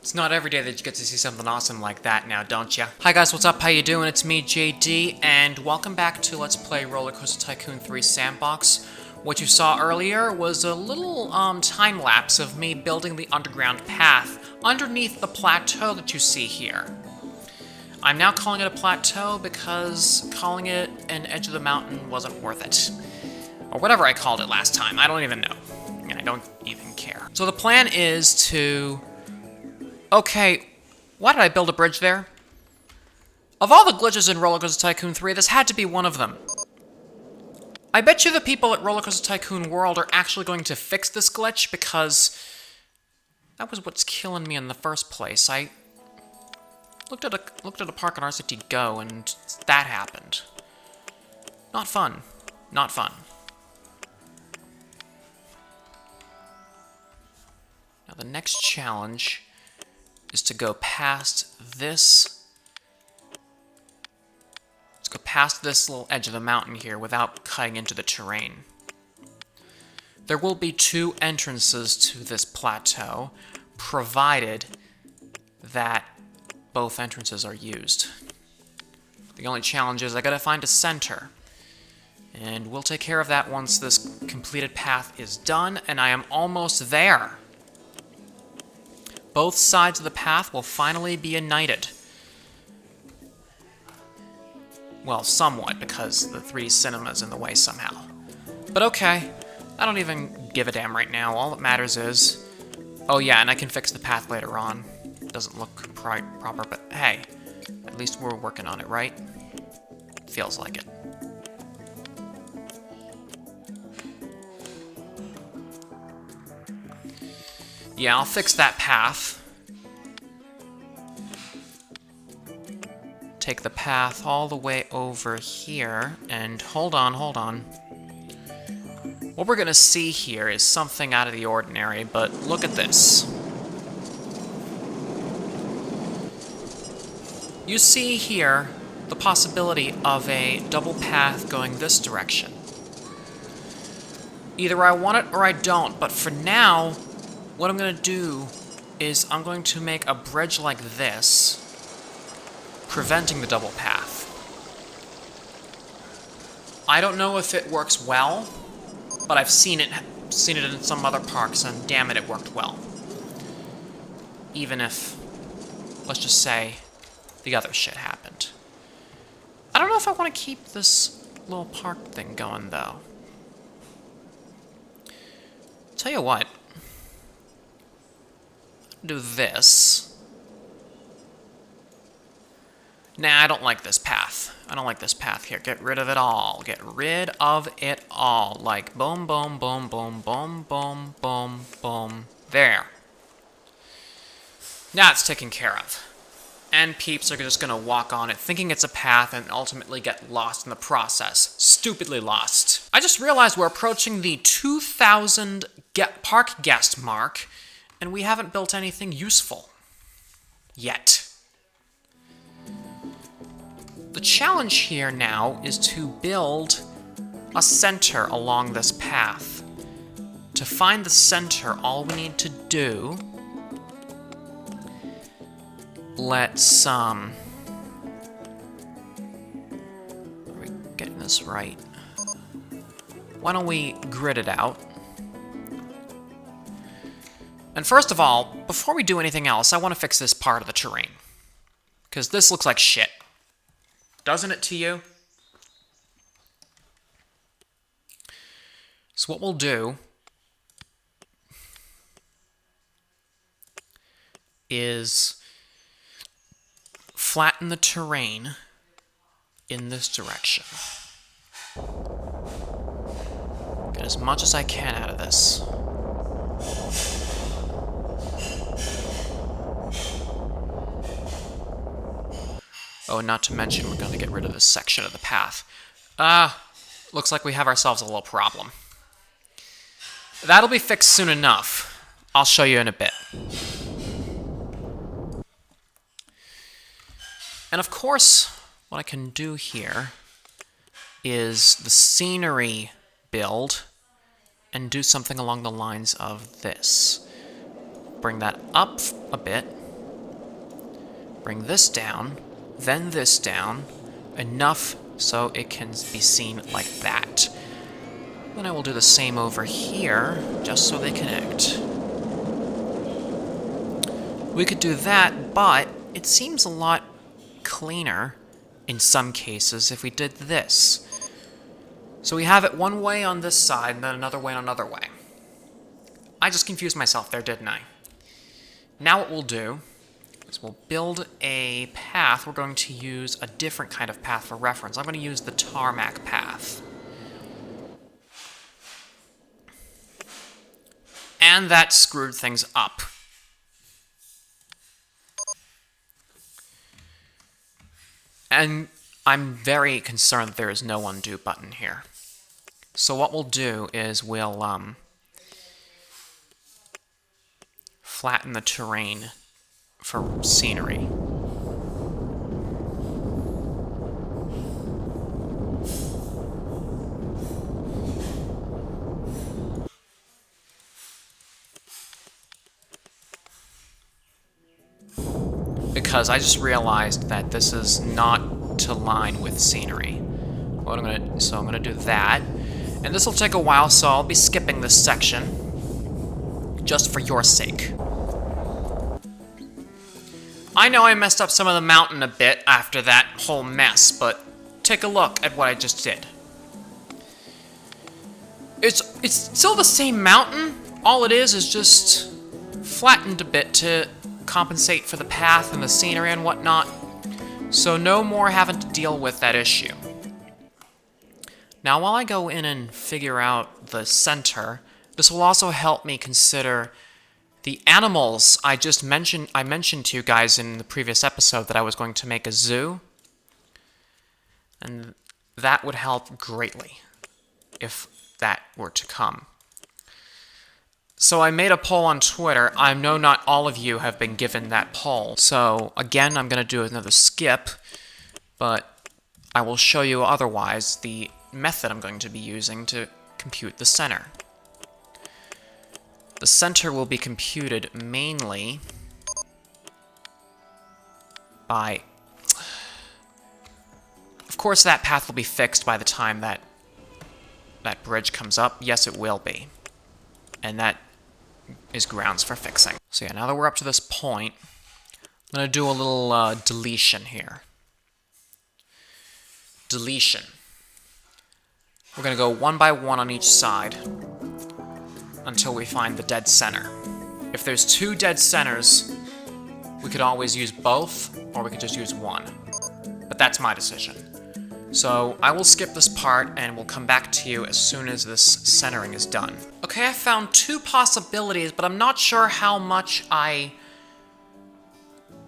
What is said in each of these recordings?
It's not every day that you get to see something awesome like that now, don't ya? Hi guys, what's up? How you doing? It's me, JD, and welcome back to Let's Play Roller Coaster Tycoon 3 Sandbox. What you saw earlier was a little time-lapse of me building the underground path underneath the plateau that you see here. I'm now calling it a plateau because calling it an edge of the mountain wasn't worth it. Or whatever I called it last time, I don't even know. And I don't even care. So the plan is to... Okay, why did I build a bridge there? Of all the glitches in Roller Coaster Tycoon 3, this had to be one of them. I bet you the people at Roller Coaster Tycoon World are actually going to fix this glitch, because that was what's killing me in the first place. I looked at a park on RCT Go, and that happened. Not fun. Not fun. Now the next challenge is to go past this. Let's go past this little edge of the mountain here without cutting into the terrain. There will be 2 entrances to this plateau, provided that both entrances are used. The only challenge is I gotta find a center. And we'll take care of that once this completed path is done, and I am almost there. Both sides of the path will finally be united. Well, somewhat, because the 3D cinema is in the way somehow. But okay, I don't even give a damn right now. All that matters is... Oh yeah, and I can fix the path later on. It doesn't look proper, but hey, at least we're working on it, right? Feels like it. Yeah, I'll fix that path. Take the path all the way over here, and hold on. What we're gonna see here is something out of the ordinary, but look at this. You see here the possibility of a double path going this direction. Either I want it or I don't, but for now, what I'm going to do is I'm going to make a bridge like this, preventing the double path. I don't know if it works well, but I've seen it in some other parks, and damn it worked well. Even if, let's just say, the other shit happened. I don't know if I want to keep this little park thing going, though. Tell you what. Do this. Nah, I don't like this path. I don't like this path here. Get rid of it all. Get rid of it all. Like boom, boom, boom, boom, boom, boom, boom, boom. There. Now it's taken care of. And peeps are just gonna walk on it thinking it's a path and ultimately get lost in the process. Stupidly lost. I just realized we're approaching the 2,000 park guest mark, and we haven't built anything useful. Yet. The challenge here now is to build a center along this path. To find the center, all we need to do... Let's, Are we getting this right? Why don't we grid it out? And first of all, before we do anything else, I want to fix this part of the terrain. Because this looks like shit. Doesn't it to you? So what we'll do is flatten the terrain in this direction. Get as much as I can out of this. Oh, not to mention we're going to get rid of this section of the path. Looks like we have ourselves a little problem. That'll be fixed soon enough. I'll show you in a bit. And of course, what I can do here is the scenery build and do something along the lines of this. Bring that up a bit. Bring this down, then this down, enough so it can be seen like that. Then I will do the same over here, just so they connect. We could do that, but it seems a lot cleaner in some cases if we did this. So we have it one way on this side, and then another way on another way. I just confused myself there, didn't I? Now what we'll do is we'll build a path. We're going to use a different kind of path for reference. I'm going to use the tarmac path. And that screwed things up. And I'm very concerned that there is no undo button here. So what we'll do is we'll flatten the terrain for scenery. Because I just realized that this is not to line with scenery. So I'm gonna do that. And this will take a while, so I'll be skipping this section just for your sake. I know I messed up some of the mountain a bit after that whole mess, but take a look at what I just did. It's still the same mountain. All it is just flattened a bit to compensate for the path and the scenery and whatnot. So no more having to deal with that issue. Now, while I go in and figure out the center, this will also help me consider the animals I mentioned to you guys in the previous episode that I was going to make a zoo. And that would help greatly if that were to come. So I made a poll on Twitter. I know not all of you have been given that poll. So again, I'm going to do another skip, but I will show you otherwise the method I'm going to be using to compute the center. The center will be computed mainly by... Of course, that path will be fixed by the time that bridge comes up. Yes, it will be. And that is grounds for fixing. So yeah, now that we're up to this point, I'm going to do a little deletion here. Deletion. We're going to go one by one on each side until we find the dead center. If there's two dead centers, we could always use both, or we could just use one. But that's my decision. So I will skip this part, and we'll come back to you as soon as this centering is done. Okay, I found two possibilities, but I'm not sure how much I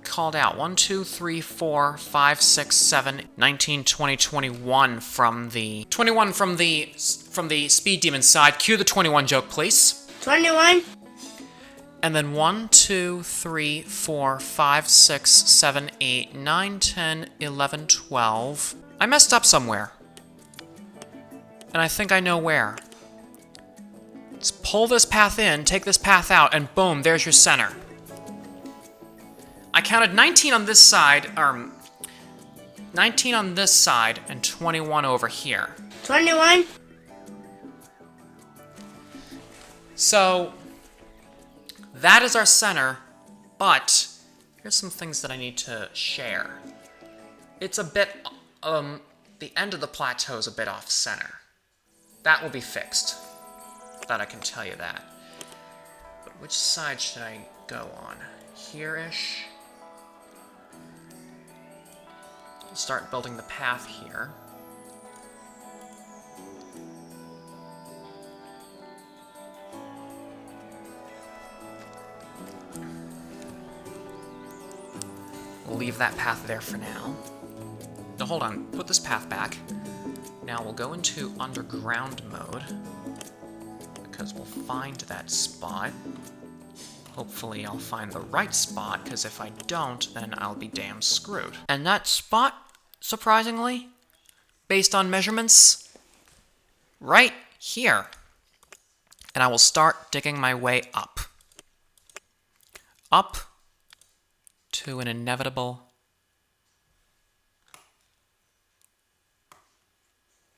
called out. 1, 2, 3, 4, 5, 6, 7, 19, 20, 21 from the... 21 from the Speed Demon side. Cue the 21 joke, please. 21. And then 1, 2, 3, 4, 5, 6, 7, 8, 9, 10, 11, 12... I messed up somewhere. And I think I know where. Let's pull this path in, take this path out, and boom, there's your center. I counted 19 on this side, 19 on this side, and 21 over here. 21. So, that is our center, but here's some things that I need to share. It's a bit... the end of the plateau is a bit off-center. That will be fixed. That I can tell you that. But which side should I go on? Here-ish? I'll start building the path here. We'll leave that path there for now. No, hold on. Put this path back. Now we'll go into underground mode, because we'll find that spot. Hopefully I'll find the right spot, because if I don't, then I'll be damn screwed. And that spot, surprisingly, based on measurements, right here. And I will start digging my way up. Up to an inevitable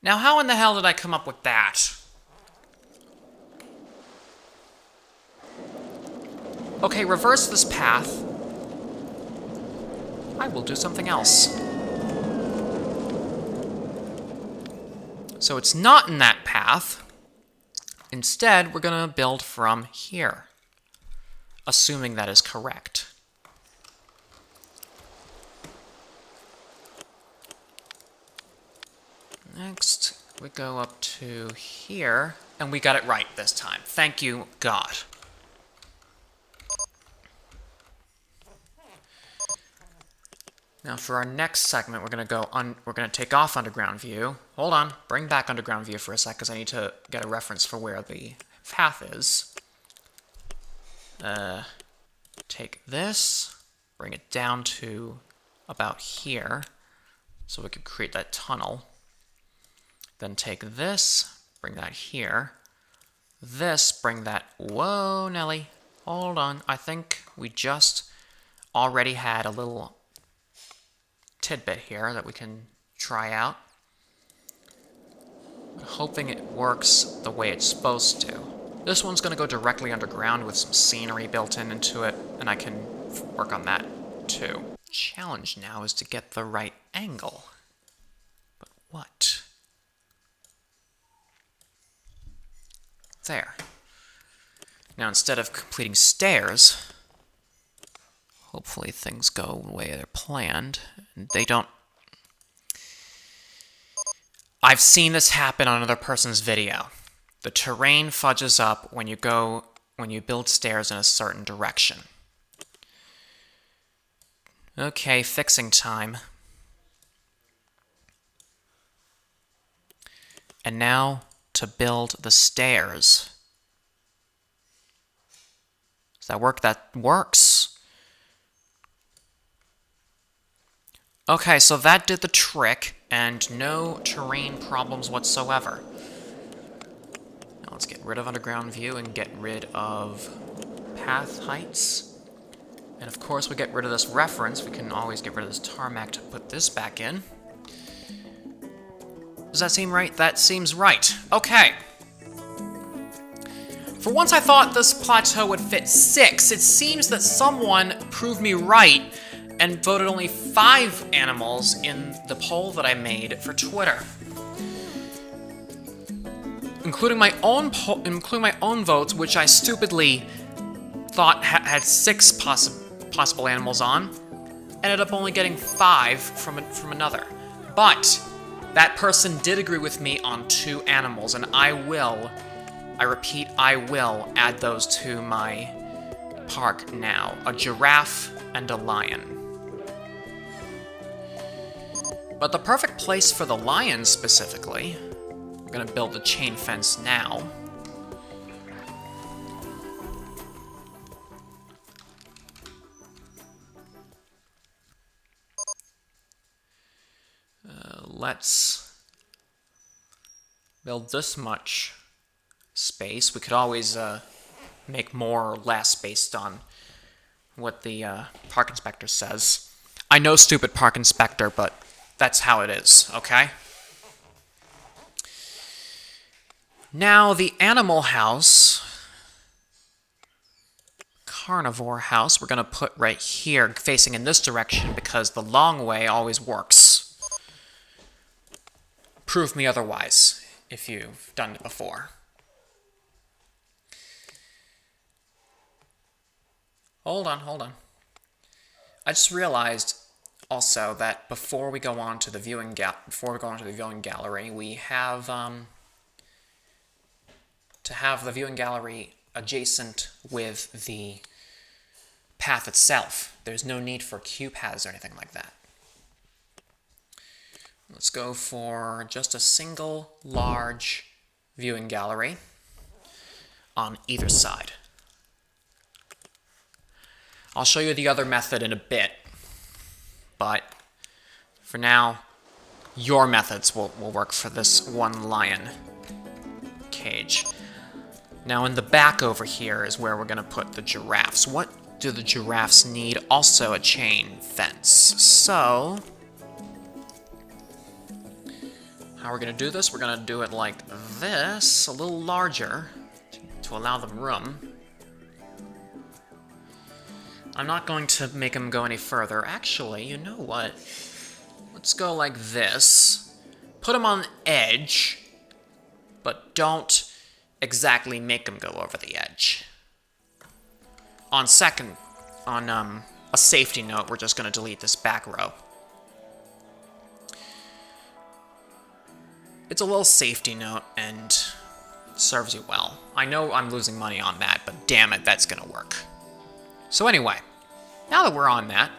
Now, how in the hell did I come up with that? Okay, reverse this path. I will do something else. So it's not in that path. Instead, we're going to build from here, assuming that is correct. Next, we go up to here, and we got it right this time. Thank you, God. Now for our next segment, we're gonna take off underground view. Hold on, bring back underground view for a sec, because I need to get a reference for where the path is. Take this, bring it down to about here, so we could create that tunnel. Then take this, bring that here. This, bring that, whoa, Nelly, hold on. I think we just already had a little tidbit here that we can try out. I'm hoping it works the way it's supposed to. This one's going to go directly underground with some scenery built into it, and I can work on that too. Challenge now is to get the right angle. But what? There. Now instead of completing stairs, hopefully things go the way they're planned. They don't. I've seen this happen on another person's video. The terrain fudges up when you build stairs in a certain direction. Okay, fixing time. And now to build the stairs. Does that work? That works. Okay, so that did the trick, and no terrain problems whatsoever. Now let's get rid of underground view and get rid of path heights. And of course, we get rid of this reference. We can always get rid of this tarmac to put this back in. Does that seem right? That seems right. Okay. For once I thought this plateau would fit 6, it seems that someone proved me right and voted only 5 animals in the poll that I made for Twitter. Including my own votes, which I stupidly thought had 6 possible animals on, ended up only getting 5 from another. But that person did agree with me on 2 animals, and I repeat, I will add those to my park now. A giraffe and a lion. But the perfect place for the lion specifically, we're gonna build the chain fence now. Let's build this much space. We could always make more or less based on what the park inspector says. I know, stupid park inspector, but that's how it is, okay? Now, the animal house, carnivore house, we're going to put right here, facing in this direction, because the long way always works. Prove me otherwise, if you've done it before. Hold on. I just realized also that before we go on to the viewing gallery, we have to have the viewing gallery adjacent with the path itself. There's no need for queue paths or anything like that. Let's go for just a single large viewing gallery on either side. I'll show you the other method in a bit, but for now, your methods will work for this one lion cage. Now in the back over here is where we're going to put the giraffes. What do the giraffes need? Also a chain fence. So, How we're gonna do this? We're gonna do it like this, a little larger, to allow them room. I'm not going to make them go any further. Actually, you know what? Let's go like this. Put them on the edge, but don't exactly make them go over the edge. On a safety note, we're just going to delete this back row. It's a little safety note and serves you well. I know I'm losing money on that, but damn it, that's going to work. So anyway, now that we're on that,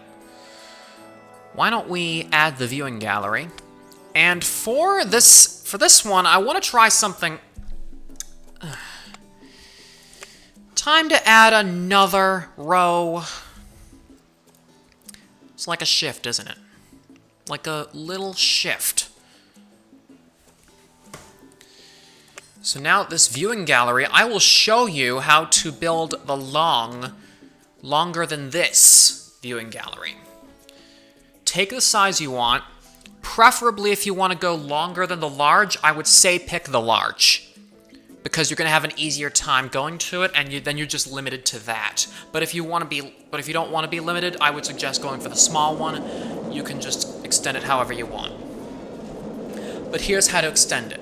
why don't we add the viewing gallery? And for this one, I want to try something. Time to add another row. It's like a shift, isn't it? Like a little shift. So now this viewing gallery, I will show you how to build the longer than this viewing gallery. Take the size you want. Preferably, if you want to go longer than the large, I would say pick the large, because you're going to have an easier time going to it, and then you're just limited to that. But if you don't want to be limited, I would suggest going for the small one. You can just extend it however you want. But here's how to extend it.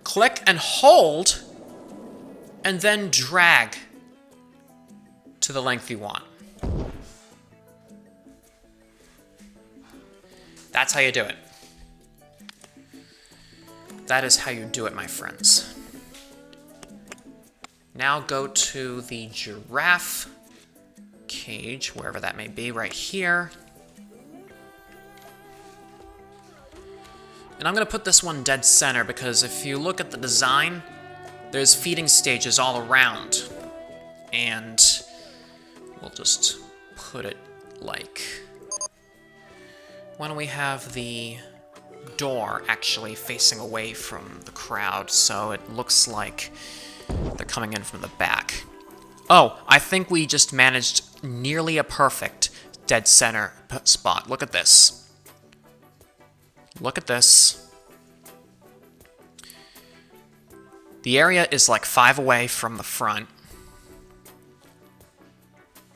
Click and hold, and then drag to the length you want. That's how you do it. That is how you do it, my friends. Now go to the giraffe cage, wherever that may be, right here. And I'm going to put this one dead center, because if you look at the design, there's feeding stages all around. And we'll just put it like... Why don't we have the door actually facing away from the crowd, so it looks like they're coming in from the back. Oh, I think we just managed nearly a perfect dead center spot. Look at this. Look at this. The area is like 5 away from the front,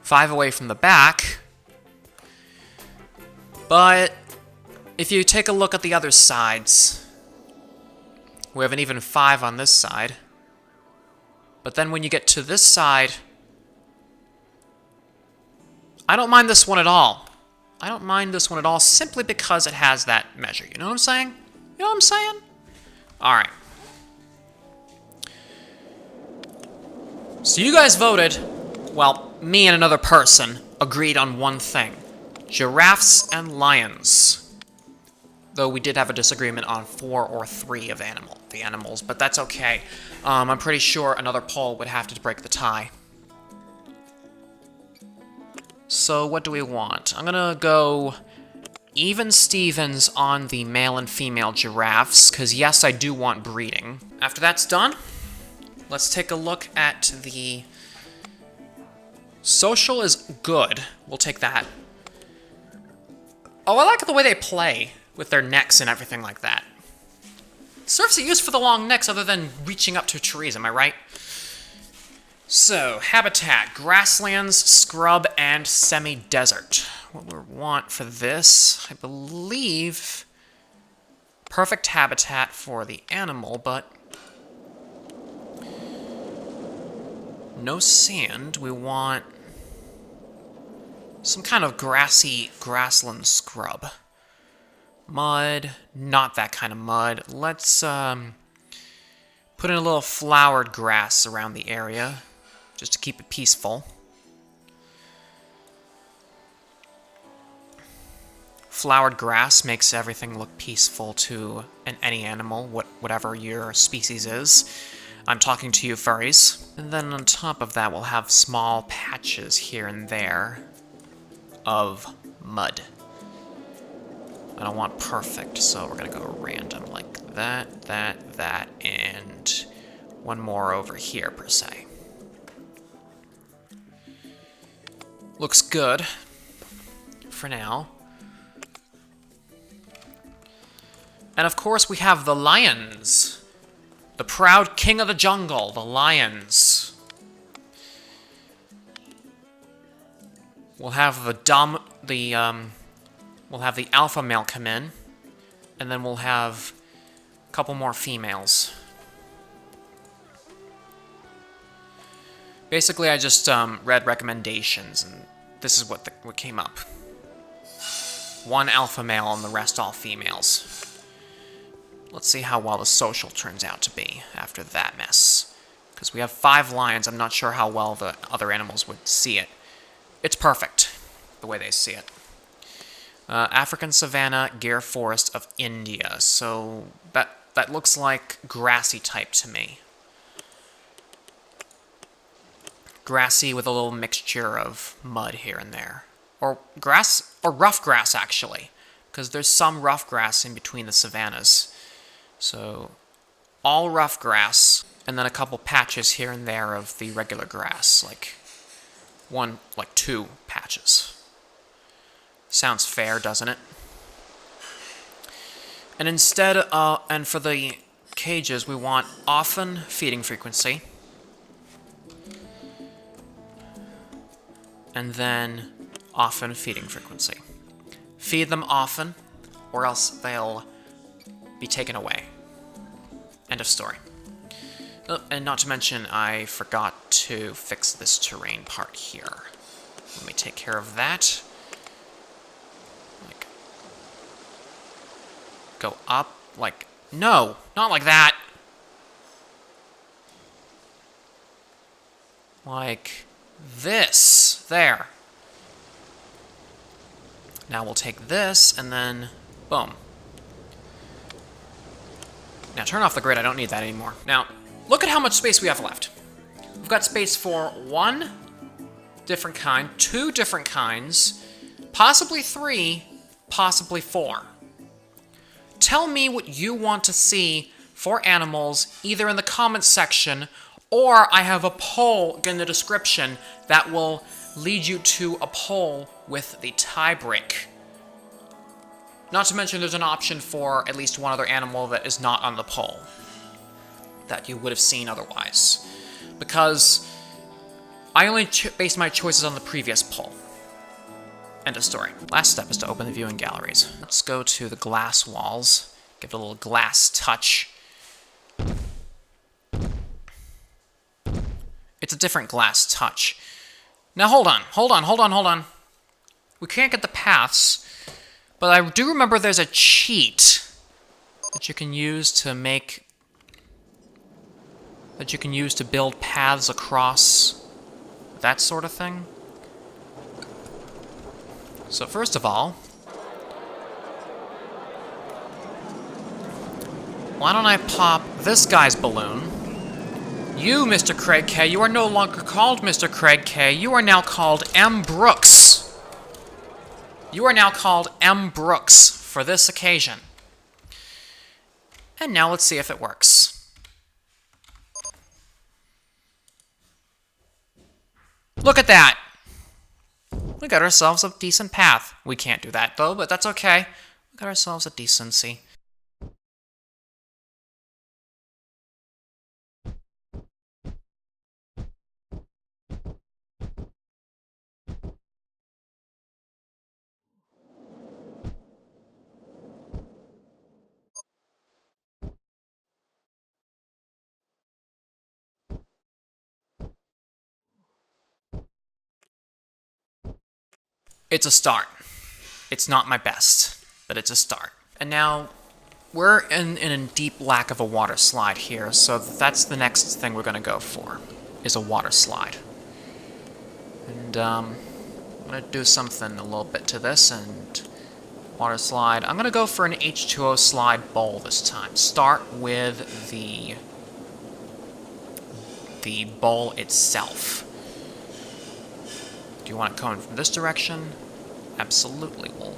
5 away from the back. But if you take a look at the other sides, we have an even 5 on this side. But then when you get to this side, I don't mind this one at all. I don't mind this one at all simply because it has that measure. You know what I'm saying? You know what I'm saying? Alright. So you guys voted, well, me and another person agreed on one thing. Giraffes and lions. Though we did have a disagreement on 4 or 3 of the animals, but that's okay. I'm pretty sure another poll would have to break the tie. So what do we want? I'm gonna go even Stevens on the male and female giraffes, because yes, I do want breeding. After that's done, let's take a look at the... Social is good. We'll take that. Oh, I like the way they play with their necks and everything like that. Serves a use for the long necks other than reaching up to trees, am I right? So, habitat, grasslands, scrub, and semi-desert. What we want for this, I believe, perfect habitat for the animal, but no sand. We want some kind of grassy grassland scrub. Mud, not that kind of mud. Let's put in a little flowered grass around the area, just to keep it peaceful. Flowered grass makes everything look peaceful to any animal, whatever your species is. I'm talking to you, furries. And then on top of that, we'll have small patches here and there of mud. I don't want perfect, so we're gonna go random like that, and one more over here, per se. Looks good for now. And of course we have the lions. The proud king of the jungle, the lions. We'll have we'll have the alpha male come in, and then we'll have a couple more females. Basically, I just read recommendations, and this is what came up. One alpha male and the rest all females. Let's see how well the social turns out to be after that mess. Because we have 5 lions, I'm not sure how well the other animals would see it. It's perfect, the way they see it. African savanna, Gir forest of India. So that looks like grassy type to me. Grassy with a little mixture of mud here and there. Or grass, or rough grass actually. Because there's some rough grass in between the savannas. So, all rough grass, and then a couple patches here and there of the regular grass, like 2 patches. Sounds fair, doesn't it? And instead, and for the cages, we want often feeding frequency, and then often feeding frequency. Feed them often, or else they'll be taken away. End of story. Oh, and not to mention, I forgot to fix this terrain part here. Let me take care of that. Like, go up, like, no, not like that. Like this, there. Now we'll take this, and then, boom. Now turn off the grid, I don't need that anymore. Now, look at how much space we have left. We've got space for 1 different kind, 2 different kinds, possibly 3, possibly 4. Tell me what you want to see for animals, either in the comments section, or I have a poll in the description that will lead you to a poll with the tie break. Not to mention there's an option for at least one other animal that is not on the poll that you would have seen otherwise. Because I only based my choices on the previous poll. End of story. Last step is to open the viewing galleries. Let's go to the glass walls. Give it a little glass touch. It's a different glass touch. Now hold on. We can't get the paths. But I do remember there's a cheat that you can use to build paths across that sort of thing. So first of all, why don't I pop this guy's balloon? You, Mr. Craig K, you are no longer called Mr. Craig K, you are now called M. Brooks. You are now called M. Brooks for this occasion. And now let's see if it works. Look at that! We got ourselves a decent path. We can't do that though, but that's okay. We got ourselves a decency. It's a start. It's not my best, but it's a start. And now, we're in a deep lack of a water slide here, so that's the next thing we're going to go for, is a water slide. And, I'm going to do something a little bit to this, and water slide. I'm going to go for an H2O slide bowl this time. Start with the bowl itself. Do you want it coming from this direction? Absolutely. We'll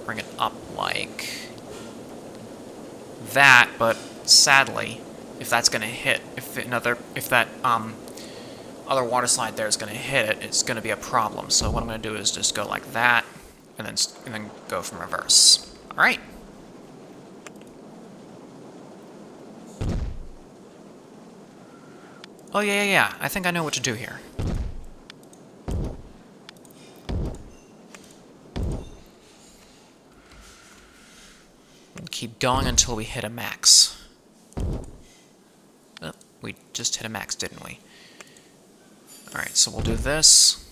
bring it up like that, but sadly, if that's going to hit, if that other water slide there is going to hit it, it's going to be a problem. So what I'm going to do is just go like that, and then go from reverse. All right. Oh, yeah. I think I know what to do here. We'll keep going until we hit a max. Oh, we just hit a max, didn't we? Alright, so we'll do this.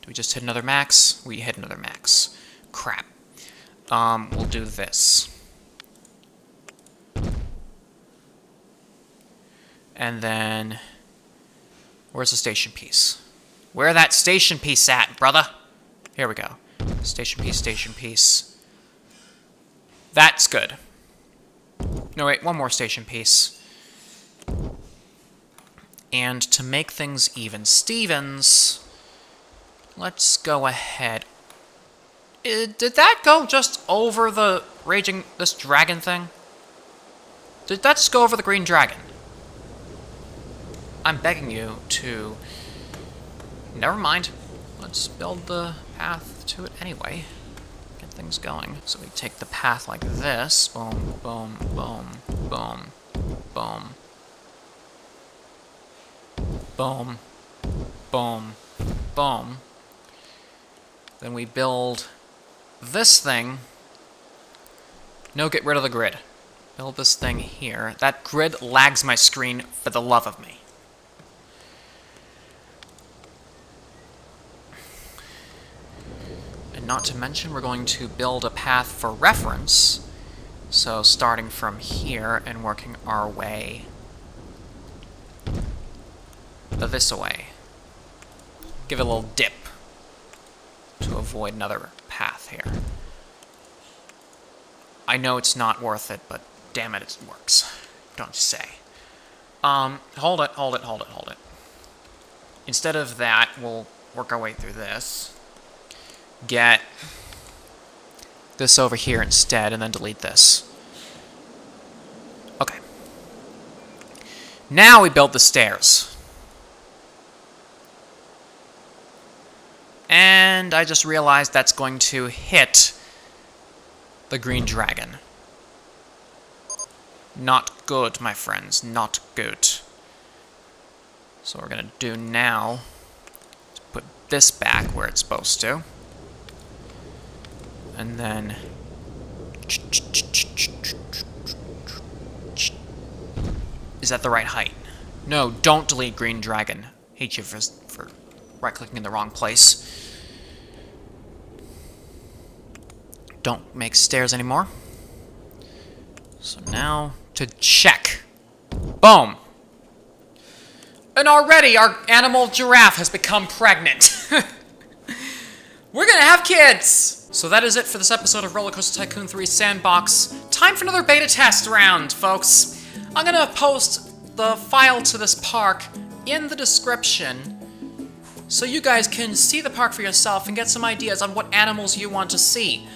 Do we just hit another max? We hit another max. Crap. We'll do this. And then... where's the station piece? Where that station piece at, brother? Here we go. Station piece, station piece. That's good. No, wait, one more station piece. And to make things even Stevens, let's go ahead. Did that go just over the this dragon thing? Did that just go over the green dragon? I'm begging you to... never mind. Let's build the path to it anyway. Get things going. So we take the path like this. Boom, boom, boom, boom, boom. Boom, boom, boom. Then we build this thing. No, get rid of the grid. Build this thing here. That grid lags my screen for the love of me. And not to mention, we're going to build a path for reference. So starting from here and working our way this way. Give it a little dip to avoid another path here. I know it's not worth it, but damn it, it works. Don't you say. Hold it. Instead of that, we'll work our way through this. Get this over here instead, and then delete this. Okay. Now we build the stairs. And I just realized that's going to hit the green dragon. Not good, my friends. Not good. So what we're going to do now is put this back where it's supposed to. And then... is that the right height? No, don't delete green dragon. Hate you for right-clicking in the wrong place. Don't make stairs anymore. So now, to check. Boom! And already our animal giraffe has become pregnant. We're gonna have kids! So that is it for this episode of Roller Coaster Tycoon 3 Sandbox. Time for another beta test round, folks. I'm gonna post the file to this park in the description so you guys can see the park for yourself and get some ideas on what animals you want to see.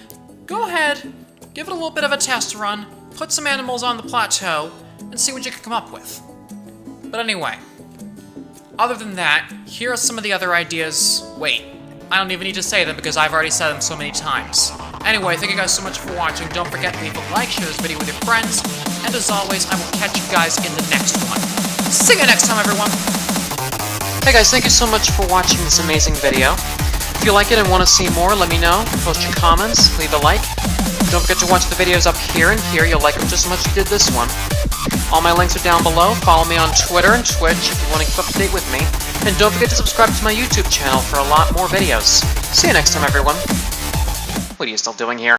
Go ahead, give it a little bit of a test run, put some animals on the plateau, and see what you can come up with. But anyway, other than that, here are some of the other ideas. Wait, I don't even need to say them because I've already said them so many times. Anyway, thank you guys so much for watching. Don't forget to leave a like, share this video with your friends, and as always, I will catch you guys in the next one. See you next time, everyone! Hey guys, thank you so much for watching this amazing video. If you like it and want to see more, let me know. Post your comments, leave a like. Don't forget to watch the videos up here and here. You'll like them just as much as you did this one. All my links are down below. Follow me on Twitter and Twitch if you want to keep up to date with me. And don't forget to subscribe to my YouTube channel for a lot more videos. See you next time, everyone. What are you still doing here?